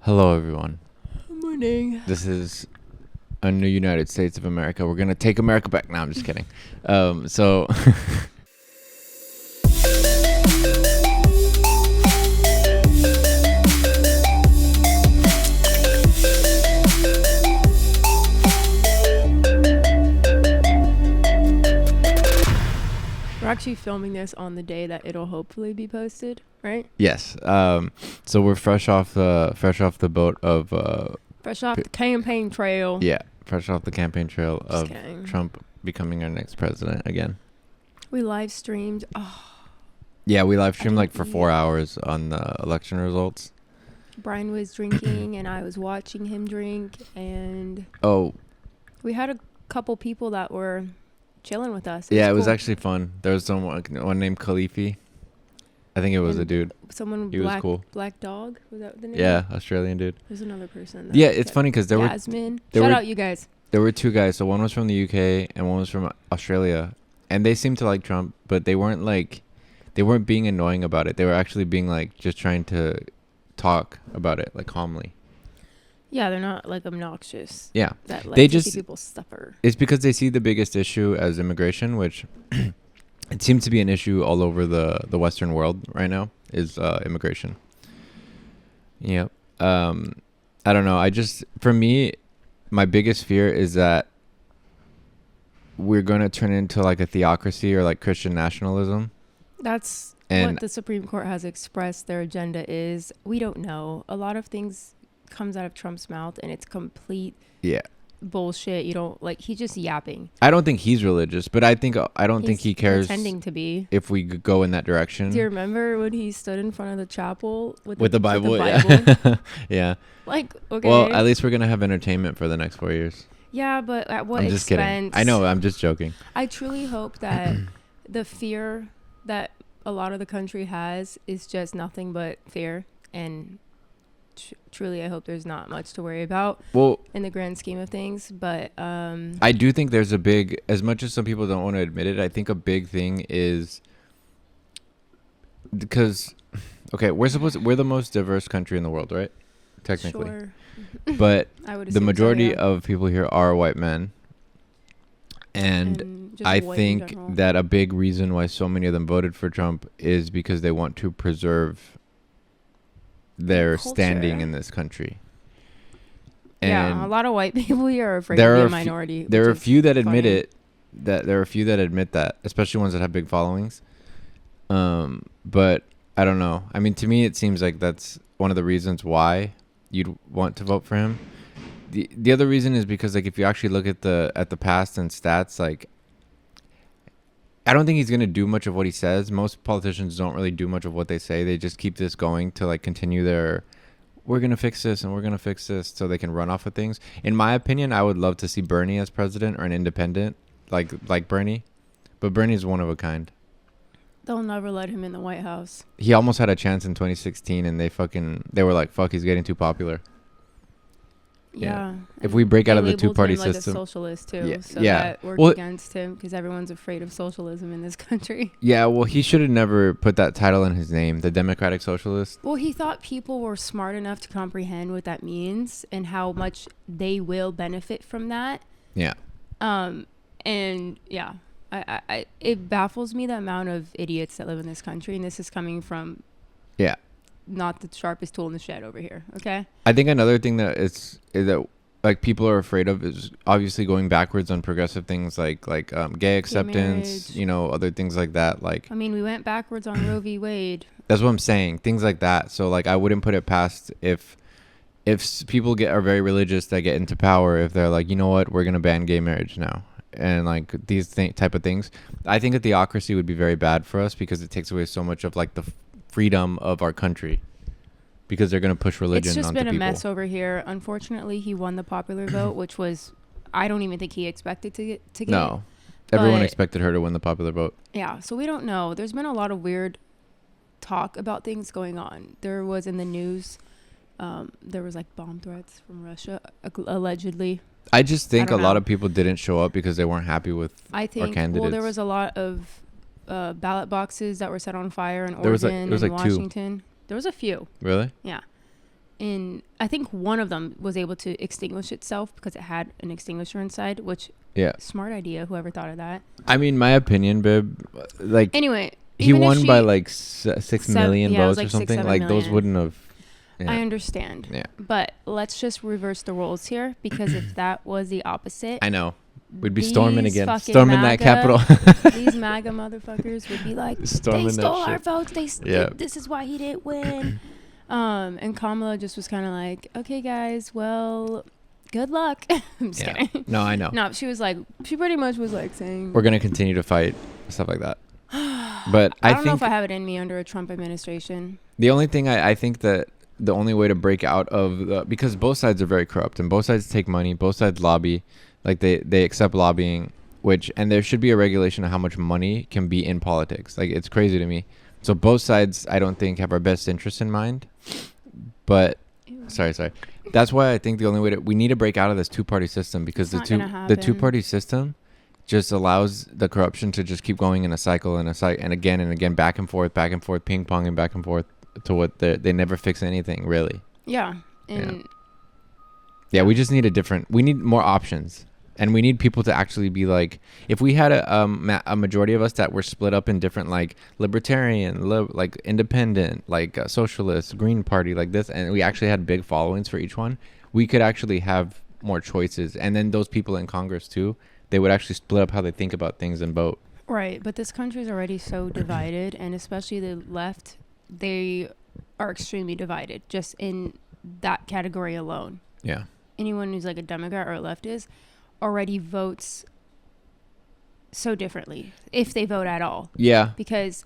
Hello, everyone. Good morning. This is a new United States of America. We're going to take America back. No, I'm just kidding. So We're actually filming this on the day that it'll hopefully be posted, right? yes. So we're fresh off the boat of Fresh off the campaign trail. yeah, fresh off the campaign trail Just of kidding. Trump becoming our next president again. We live streamed. Oh, Yeah, we live streamed like for didn't 4 eat. hours on the election results. Brian was drinking and I was watching him drink, and Oh, we had a couple people that were chilling with us. yeah, it was cool. actually fun. There was one named Khalifi. I think it was And a dude. someone He was cool. Black Dog. Was that the name? Yeah, Australian dude. There's another person. Yeah, it's funny because there Yasmin. there Shout were- out you guys. were two guys. So one was from the UK and one was from Australia, and they seemed to like Trump, but they weren't being annoying about it. They were actually being like just trying to talk about it like calmly. Yeah, they're not like obnoxious. Yeah, That like They to see just- people suffer. it's because they see the biggest issue as immigration, which it seems to be an issue all over the Western world right now. Is immigration. Yep. I don't know. For me, my biggest fear is that we're going to turn into like a theocracy or like Christian nationalism. That's And- what the Supreme Court has expressed their agenda is. We don't know. A lot of things comes out of Trump's mouth and it's complete Yeah. bullshit. You don't like, he's just yapping. I don't think he's religious, but I don't think He's he cares pretending to be. if we go in that direction. Do you remember when he stood in front of the chapel with With the Bible, Bible? yeah. Yeah. Like, okay. Well, at least we're going to have entertainment for the next 4 years. Yeah, but at what I'm just expense? kidding. I know, I'm just joking. I truly hope that the fear that a lot of the country has is just nothing but fear, and truly I hope there's not much to worry about Well, in the grand scheme of things. But I do think there's as much as some people don't want to admit it, I think a big thing is because, okay, we're the most diverse country in the world, right? Technically. sure, But I would the assume so, majority yeah. of people here are white men. And just I white in think general. that a big reason why so many of them voted for Trump is because they want to preserve their standing culture. in this country. Yeah, a lot of white people here are afraid there to be are a a few- minority. there which are a is few that admit funny. it. There are a few that admit that, especially ones that have big followings. But I don't know. I mean, to me, it seems like that's one of the reasons why you'd want to vote for him. The other reason is because like if you actually look at the past and stats, like I don't think he's gonna do much of what he says. Most politicians don't really do much of what they say. They just keep this going to like continue their we're gonna fix this and we're gonna fix this so they can run off of things. In my opinion, I would love to see Bernie as president or an independent like Bernie, but Bernie's one of a kind. They'll never let him in the White House. He almost had a chance in 2016, and they were like, "Fuck, he's getting too popular." Yeah. Yeah. If and we break they out of the labeled two-party him like system- a socialist too, Yeah, so yeah. that worked Well- against him because everyone's afraid of socialism in this country. Yeah, well, he should have never put that title in his name, the Democratic Socialist. Well, he thought people were smart enough to comprehend what that means and how much they will benefit from that. Yeah. And yeah, I it baffles me the amount of idiots that live in this country, and this is coming from Yeah. not the sharpest tool in the shed over here. Okay. I think another thing that is that like people are afraid of is obviously going backwards on progressive things like gay acceptance, marriage. other things like that. Like I mean, we went backwards on Roe v. Wade. that's what I'm saying, things like that. So like I wouldn't put it past if people are very religious that get into power, if they're like, you know what, we're gonna ban gay marriage now, and like these type of things. I think a theocracy would be very bad for us because it takes away so much of like the freedom of our country. Because they're going to push religion It's just onto been a people. mess over here. Unfortunately, he won the popular vote, which was, I don't even think he expected to get. No. Everyone But- expected her to win the popular vote. Yeah, so we don't know. There's been a lot of weird talk about things going on. There was in the news, there was like bomb threats from Russia, allegedly. I just think I a don't lot know. of people didn't show up because they weren't happy with I think, candidates. well, there was a lot of ballot boxes that were set on fire in There was Oregon like and two. Washington. There was a few, Really? yeah. I think one of them was able to extinguish itself because it had an extinguisher inside, which smart idea, whoever thought of that. I mean, my opinion, babe, like anyway, he won by like 6 million votes or something. Like those wouldn't have. Yeah. I understand. Yeah. But let's just reverse the roles here, because if that was the opposite, I know. We'd be storming again. Storming that Capitol. These MAGA motherfuckers would be like, storming they stole our votes. This is why he didn't win. And Kamala just was kind of like, okay, guys, well, good luck. I'm just kidding. No, I know. No, she pretty much was like saying, we're going to continue to fight, stuff like that. But I don't know if I have it in me under a Trump administration. The only thing I think that the only way to break out of because both sides are very corrupt and both sides take money, both sides lobby, like they accept lobbying, and there should be a regulation of how much money can be in politics. Like, it's crazy to me. So both sides, I don't think, have our best interests in mind. But sorry. That's why I think the only way we need to break out of this two-party system, because the two-party system just allows the corruption to just keep going in a cycle and again, back and forth, ping-ponging back and forth to what they never fix anything, really. Yeah. Yeah, we just need we need more options. And we need people to actually be like, if we had a majority of us that were split up in different, like, libertarian, like independent, like socialist, Green Party, like this, and we actually had big followings for each one, we could actually have more choices. And then those people in Congress too, they would actually split up how they think about things and vote. Right, but this country is already so divided, and especially the left, they are extremely divided just in that category alone. Yeah. Anyone who's like a Democrat or a leftist already votes so differently, if they vote at all. Yeah. Because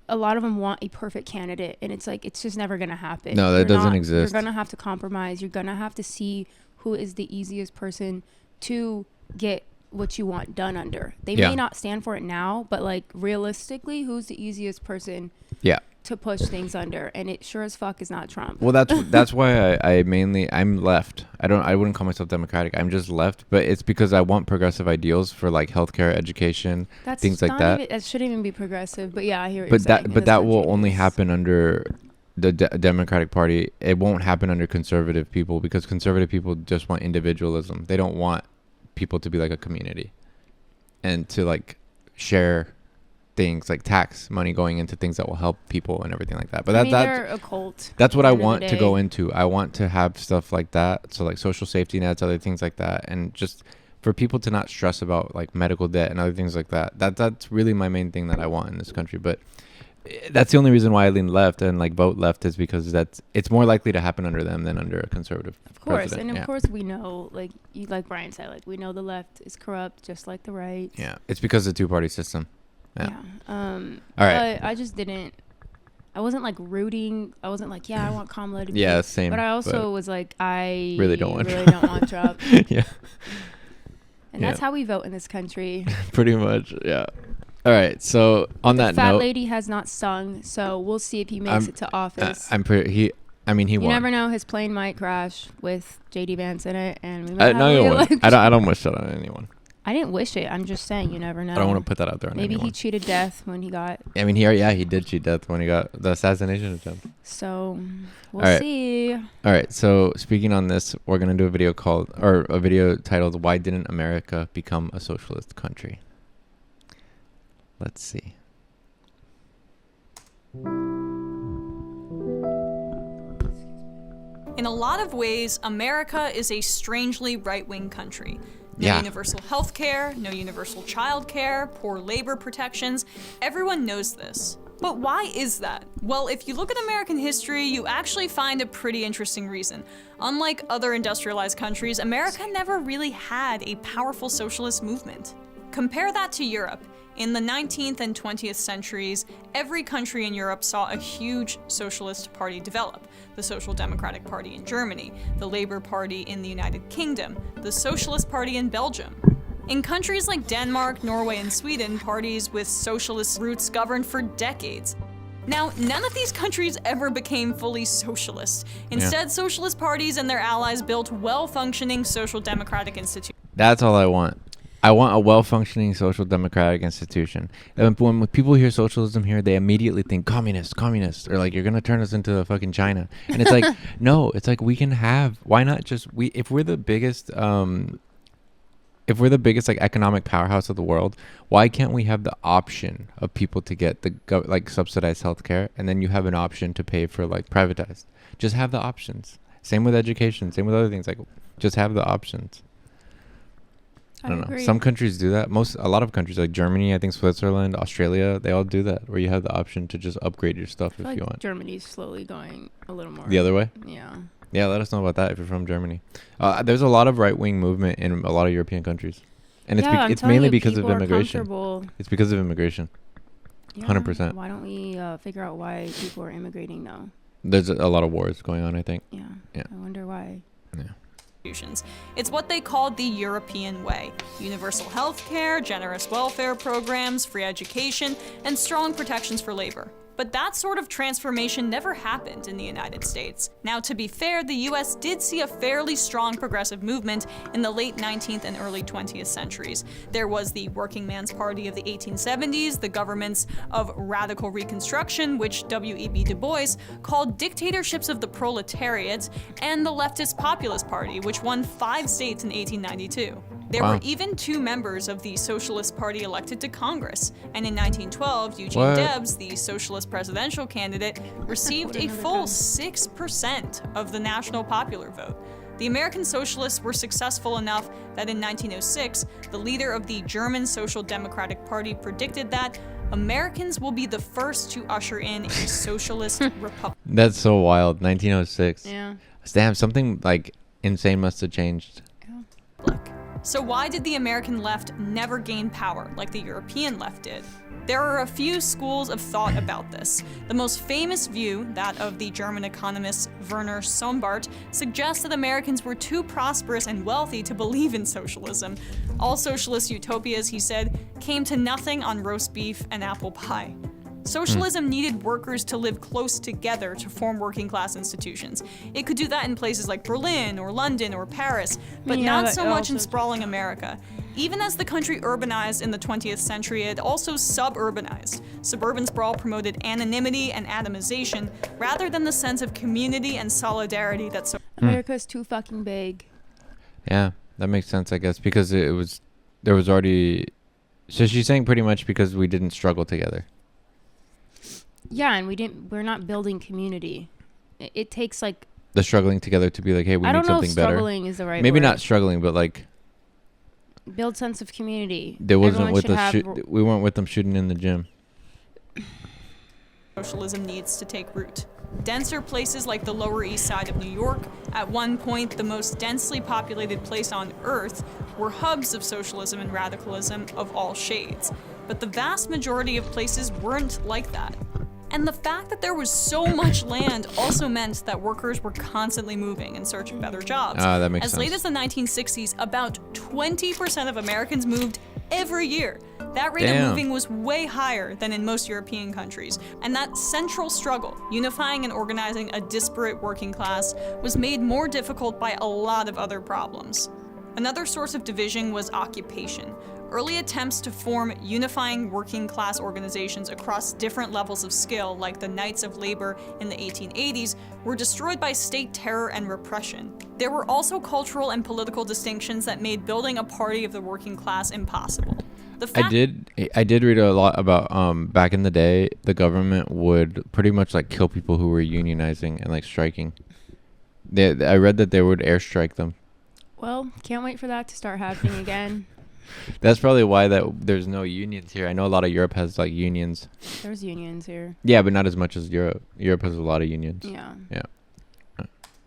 a lot of them want a perfect candidate, and it's like, it's just never going to happen. No, that doesn't exist. You're going to have to compromise. You're going to have to see who is the easiest person to get what you want done under. They may not stand for it now, but like realistically, who's the easiest person to push things under? And it sure as fuck is not Trump. Well, that's why I'm left. I wouldn't call myself Democratic. I'm just left, but it's because I want progressive ideals for like healthcare, education, things like that. That shouldn't even be progressive. But yeah, I hear what you're saying. But that will only happen under the Democratic Party. It won't happen under conservative people, because conservative people just want individualism. They don't want people to be like a community and to like share things, like tax money going into things that will help people and everything like that. But they're a cult. That's what I want to go into. I want to have stuff like that. So like social safety nets, other things like that. And just for people to not stress about like medical debt and other things like that. That's really my main thing that I want in this country. But that's the only reason why I lean left and like vote left, is because it's more likely to happen under them than under a conservative president. And of course we know, like Brian said, like we know the left is corrupt just like the right. Yeah, it's because of the two-party system. Yeah. All right. But I wasn't like rooting. I wasn't like, I want Kamala to be. Yeah, same. But I also was like, I really don't want Trump. Yeah. And that's how we vote in this country. Pretty much, yeah. All right, so on that note, fat lady has not sung, so we'll see if he makes it to office. He won. You never know, his plane might crash with JD Vance in it, and we might have re-election. I don't wish that on anyone. I didn't wish it. I'm just saying, you never know. I don't want to put that out there on Maybe anyone. He cheated death when he got. I mean, he did cheat death when he got the assassination attempt. So we'll see. All right. So speaking on this, we're gonna do a video titled "Why Didn't America Become a Socialist Country?" Let's see. In a lot of ways, America is a strangely right-wing country. No universal health care, no universal child care, poor labor protections. Everyone knows this. But why is that? Well, if you look at American history, you actually find a pretty interesting reason. Unlike other industrialized countries, America never really had a powerful socialist movement. Compare that to Europe. In the 19th and 20th centuries, every country in Europe saw a huge socialist party develop. The Social Democratic Party in Germany, the Labour Party in the United Kingdom, the Socialist Party in Belgium. In countries like Denmark, Norway, and Sweden, parties with socialist roots governed for decades. Now, none of these countries ever became fully socialist. Instead, socialist parties and their allies built well-functioning social democratic institutions. That's all I want. I want a well-functioning social democratic institution. And when people hear socialism here, they immediately think communist, or like you're gonna turn us into a fucking China. And it's like, no, it's like we can have. Why not just if we're the biggest like economic powerhouse of the world, why can't we have the option of people to get the like subsidized healthcare, and then you have an option to pay for like privatized? Just have the options. Same with education. Same with other things. Like just have the options. I don't know. Some countries do that. A lot of countries like Germany, I think Switzerland, Australia, they all do that, where you have the option to just upgrade your stuff if you want. Germany's slowly going a little more the other way. Yeah. Yeah, let us know about that if you're from Germany. There's a lot of right-wing movement in a lot of European countries, and it's mainly because of immigration. It's because of immigration. 100%. Why don't we figure out why people are immigrating though? There's a lot of wars going on, I think. Yeah. I wonder why. Yeah. It's what they called the European way. Universal health care, generous welfare programs, free education, and strong protections for labor. But that sort of transformation never happened in the United States. Now, to be fair, the US did see a fairly strong progressive movement in the late 19th and early 20th centuries. There was the Working Man's Party of the 1870s, the governments of radical reconstruction, which W.E.B. Du Bois called dictatorships of the proletariat, and the leftist Populist Party, which won 5 states in 1892. There were even 2 members of the Socialist Party elected to Congress, and in 1912, Eugene Debs, the Socialist presidential candidate, received a full 6% of the national popular vote. The American Socialists were successful enough that in 1906, the leader of the German Social Democratic Party predicted that Americans will be the first to usher in a socialist republic. That's so wild. 1906. Yeah. Damn, something like insane must have changed. So why did the American left never gain power like the European left did? There are a few schools of thought about this. The most famous view, that of the German economist Werner Sombart, suggests that Americans were too prosperous and wealthy to believe in socialism. All socialist utopias, he said, came to nothing on roast beef and apple pie. Socialism needed workers to live close together to form working class institutions. It could do that in places like Berlin or London or Paris, but not so much in sprawling America. Even as the country urbanized in the 20th century, it also suburbanized. Suburban sprawl promoted anonymity and atomization rather than the sense of community and solidarity that America's too fucking big. Yeah, that makes sense, I guess, because there was already. So she's saying pretty much because we didn't struggle together. Yeah, and we're not building community. It takes like the struggling together to be like, hey, we need something better. I don't know if struggling is the right Maybe word. not struggling, but like build sense of community. There wasn't with us. We weren't with them shooting in the gym. Socialism needs to take root. Denser places like the Lower East Side of New York, at one point the most densely populated place on Earth, were hubs of socialism and radicalism of all shades. But the vast majority of places weren't like that. And the fact that there was so much land also meant that workers were constantly moving in search of better jobs. That makes sense. As late as the 1960s, about 20% of Americans moved every year. That rate of moving was way higher than in most European countries. And that central struggle, unifying and organizing a disparate working class, was made more difficult by a lot of other problems. Another source of division was occupation. Early attempts to form unifying working class organizations across different levels of skill, like the Knights of Labor in the 1880s, were destroyed by state terror and repression. There were also cultural and political distinctions that made building a party of the working class impossible. I did read a lot about back in the day, the government would pretty much like kill people who were unionizing and like striking. I read that they would airstrike them. Well, can't wait for that to start happening again. That's probably why there's no unions here. I know a lot of Europe has like unions. There's unions here. Yeah, but not as much as Europe. Europe has a lot of unions. Yeah.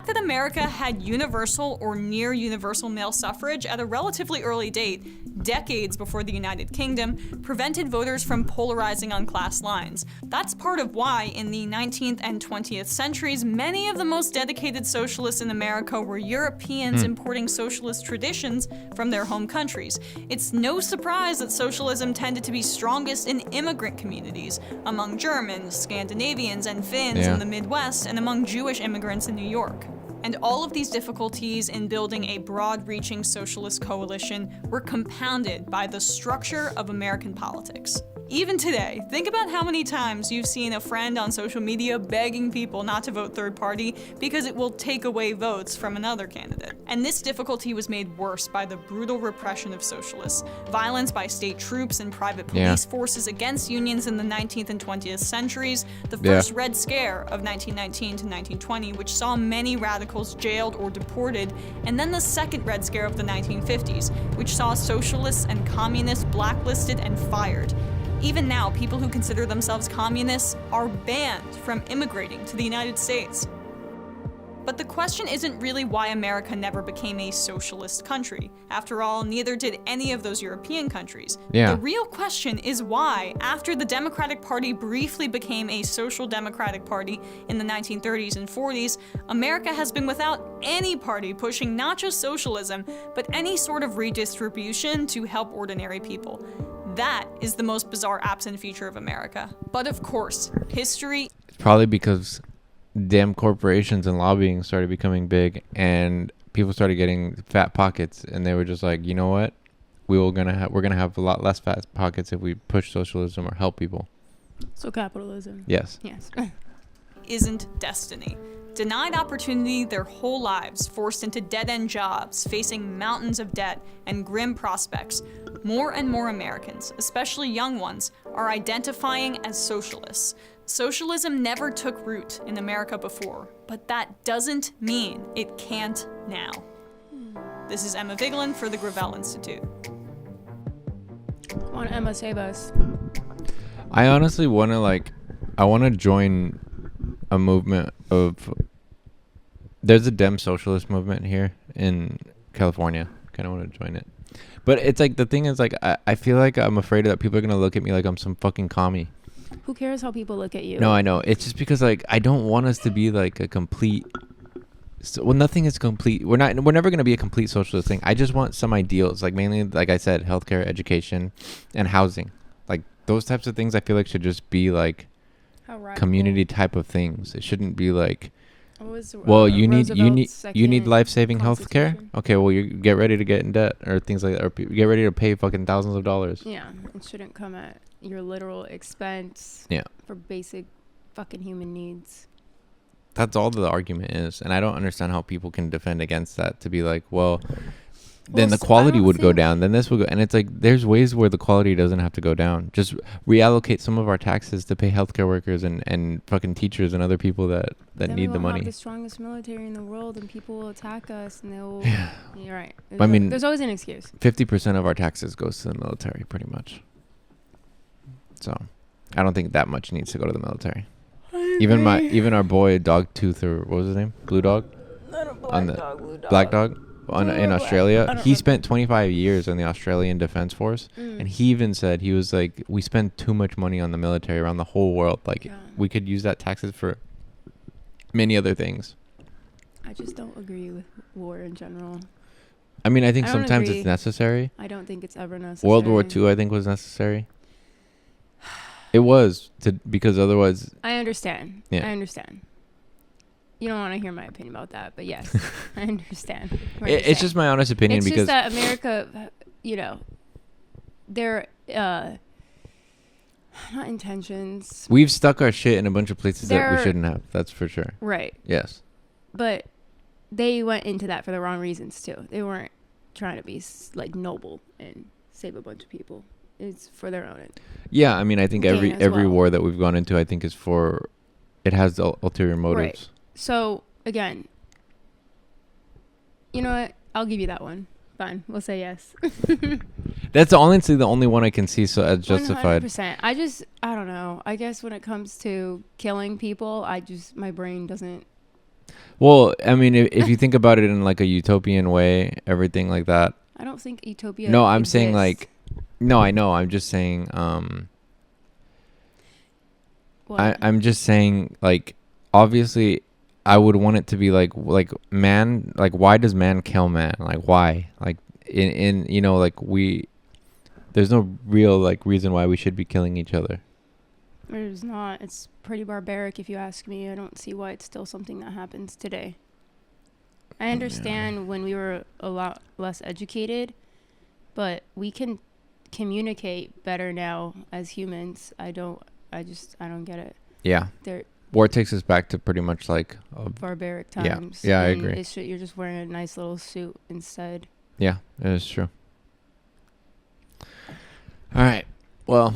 That America had universal or near universal male suffrage at a relatively early date, decades before the United Kingdom, prevented voters from polarizing on class lines. That's part of why, in the 19th and 20th centuries, many of the most dedicated socialists in America were Europeans importing socialist traditions from their home countries. It's no surprise that socialism tended to be strongest in immigrant communities, among Germans, Scandinavians, and Finns in the Midwest, and among Jewish immigrants in New York. And all of these difficulties in building a broad-reaching socialist coalition were compounded by the structure of American politics. Even today, think about how many times you've seen a friend on social media begging people not to vote third party because it will take away votes from another candidate. And this difficulty was made worse by the brutal repression of socialists, violence by state troops and private police forces against unions in the 19th and 20th centuries, the first Red Scare of 1919 to 1920, which saw many radicals jailed or deported, and then the second Red Scare of the 1950s, which saw socialists and communists blacklisted and fired. Even now, people who consider themselves communists are banned from immigrating to the United States. But the question isn't really why America never became a socialist country. After all, neither did any of those European countries. Yeah. The real question is why, after the Democratic Party briefly became a social democratic party in the 1930s and 40s, America has been without any party pushing not just socialism, but any sort of redistribution to help ordinary people. That is the most bizarre absent feature of America. But of course, history... It's probably because damn corporations and lobbying started becoming big and people started getting fat pockets, and they were just like, you know what? We're gonna have a lot less fat pockets if we push socialism or help people. So capitalism. Yes. Yes. isn't destiny. Denied opportunity their whole lives, forced into dead-end jobs, facing mountains of debt and grim prospects, more and more Americans, especially young ones, are identifying as socialists. Socialism never took root in America before, but that doesn't mean it can't now. This is Emma Vigeland for the Gravel Institute. Come on, Emma, save us. I honestly want to join a movement of, there's a Dem socialist movement here in California. Kind of want to join it. But it's like, the thing is, like, I feel like I'm afraid that people are going to look at me like I'm some fucking commie. Who cares how people look at you? No, I know. It's just because, like, I don't want us to be like a complete, nothing is complete. We're never going to be a complete socialist thing. I just want some ideals, like mainly, like I said, healthcare, education, and housing. Like those types of things I feel like should just be like community type of things. It shouldn't be like, well, you need life-saving healthcare. Okay, well, you get ready to get in debt or things like that, or get ready to pay fucking thousands of dollars. Yeah, it shouldn't come at your literal expense. Yeah. For basic fucking human needs. That's all the argument is, and I don't understand how people can defend against that, to be like, well, then the quality would go down, then this would go, and it's like, there's ways where the quality doesn't have to go down. Just reallocate some of our taxes to pay healthcare workers and fucking teachers and other people that need the money. Have the strongest military in the world, and people will attack us, and they'll. Yeah. You're right. There's always an excuse. 50% of our taxes goes to the military, pretty much. So, I don't think that much needs to go to the military. Even our boy Dogtooth, or what was his name? Blue Dog? Black Dog in Australia. He spent 25 years in the Australian Defense Force, and he even said, he was like, we spend too much money on the military around the whole world. Like, we could use that taxes for many other things. I just don't agree with war in general. I mean, I think sometimes it's necessary. I don't think it's ever necessary. World War II, I think, was necessary. It was, because otherwise... I understand. Yeah. I understand. You don't want to hear my opinion about that, but yes, I understand. It's just my honest opinion, it's because... It's just that America, their not intentions. We've stuck our shit in a bunch of places that we shouldn't have. That's for sure. Right. Yes. But they went into that for the wrong reasons, too. They weren't trying to be, like, noble and save a bunch of people. It's for their own end. Yeah, I mean, I think every war that we've gone into, I think, is for... It has the ulterior motives. Right. So, again, you know what? I'll give you that one. Fine. We'll say yes. That's honestly the only one I can see as justified. 100%. I don't know. I guess when it comes to killing people, my brain doesn't... Well, I mean, if you think about it in like a utopian way, everything like that. I don't think utopia I'm exists. saying like... No, I know. I'm just saying... I'm just saying, like, obviously... I would want it to be like man, like, why does man kill man? Like, why? Like, there's no real, like, reason why we should be killing each other. There's not. It's pretty barbaric if you ask me. I don't see why it's still something that happens today. I understand when we were a lot less educated, but we can communicate better now as humans. I don't get it. Yeah. They're War takes us back to pretty much like barbaric times. Yeah, I and agree. You're just wearing a nice little suit instead. Yeah, it is true. All right. Well,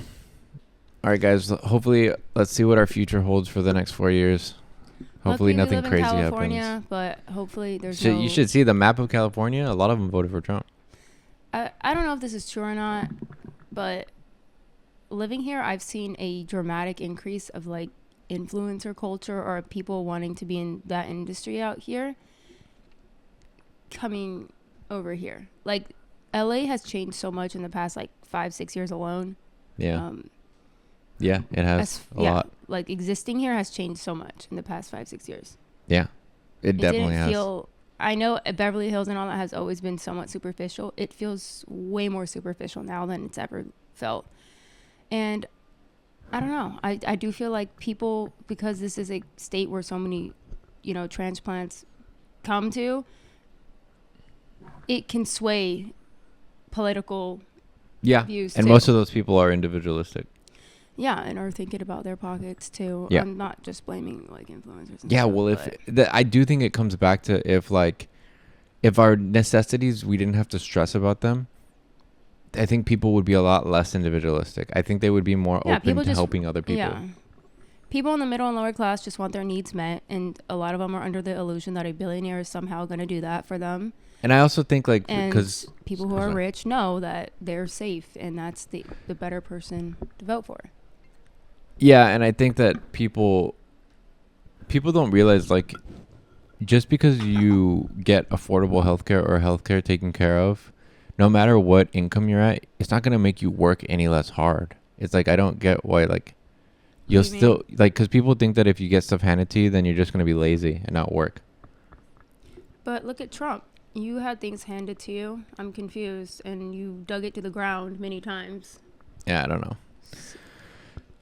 all right, guys. Hopefully, let's see what our future holds for the next 4 years. Hopefully, Luckily, nothing we live crazy in California, happens. but hopefully there's You should see the map of California. A lot of them voted for Trump. I don't know if this is true or not, but living here, I've seen a dramatic increase of like influencer culture or people wanting to be in that industry out here coming over here. Like LA has changed so much in the past like 5-6 years alone. Yeah. Yeah, it has a lot. Like existing here has changed so much in the past 5-6 years. Yeah, it definitely has. I know Beverly Hills and all that has always been somewhat superficial. It feels way more superficial now than it's ever felt. And I don't know. I do feel like people, because this is a state where so many, transplants come to, it can sway political views and too. most of those people are individualistic. Yeah, and are thinking about their pockets too. Yeah. I'm not just blaming like influencers. Yeah, well, I do think it comes back to if our necessities, we didn't have to stress about them, I think people would be a lot less individualistic. I think they would be more open to helping other people. Yeah. People in the middle and lower class just want their needs met, and a lot of them are under the illusion that a billionaire is somehow going to do that for them. And I also think because people who are rich know that they're safe, and that's the better person to vote for. Yeah, and I think that people don't realize, like, just because you get affordable healthcare or healthcare taken care of, no matter what income you're at, it's not going to make you work any less hard. It's like, I don't get why, like, you'll still, like, because people think that if you get stuff handed to you, then you're just going to be lazy and not work. But look at Trump. You had things handed to you. I'm confused. And you dug it to the ground many times. Yeah, I don't know.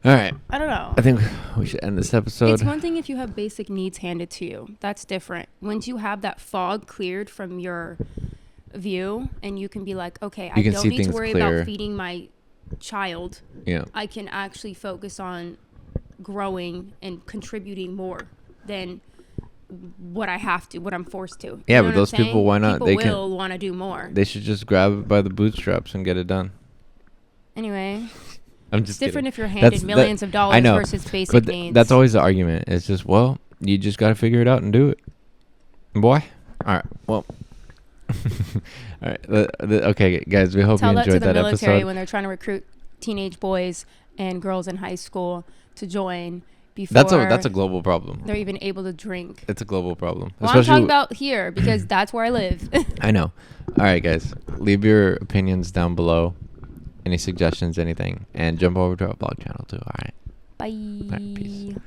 All right. I don't know. I think we should end this episode. It's one thing if you have basic needs handed to you. That's different. Once you have that fog cleared from your view and you can be like, okay, I don't need to worry about feeding my child. Yeah. I can actually focus on growing and contributing more than what I'm forced to. Yeah, but those people, why not? People will want to do more. They should just grab it by the bootstraps and get it done. Anyway. I'm just It's different kidding. if you're handed millions of dollars versus basic needs. That's always the argument. It's just, well, you just got to figure it out and do it. Boy. All right. Well. All right. Okay, guys, we hope you enjoyed that episode. Tell that to the military when they're trying to recruit teenage boys and girls in high school to join before that's a global problem. They're even able to drink. It's a global problem. Well, I'm talking about here because that's where I live. I know. All right, guys. Leave your opinions down below. Any suggestions, anything. And jump over to our blog channel too. All right. Bye. All right, peace.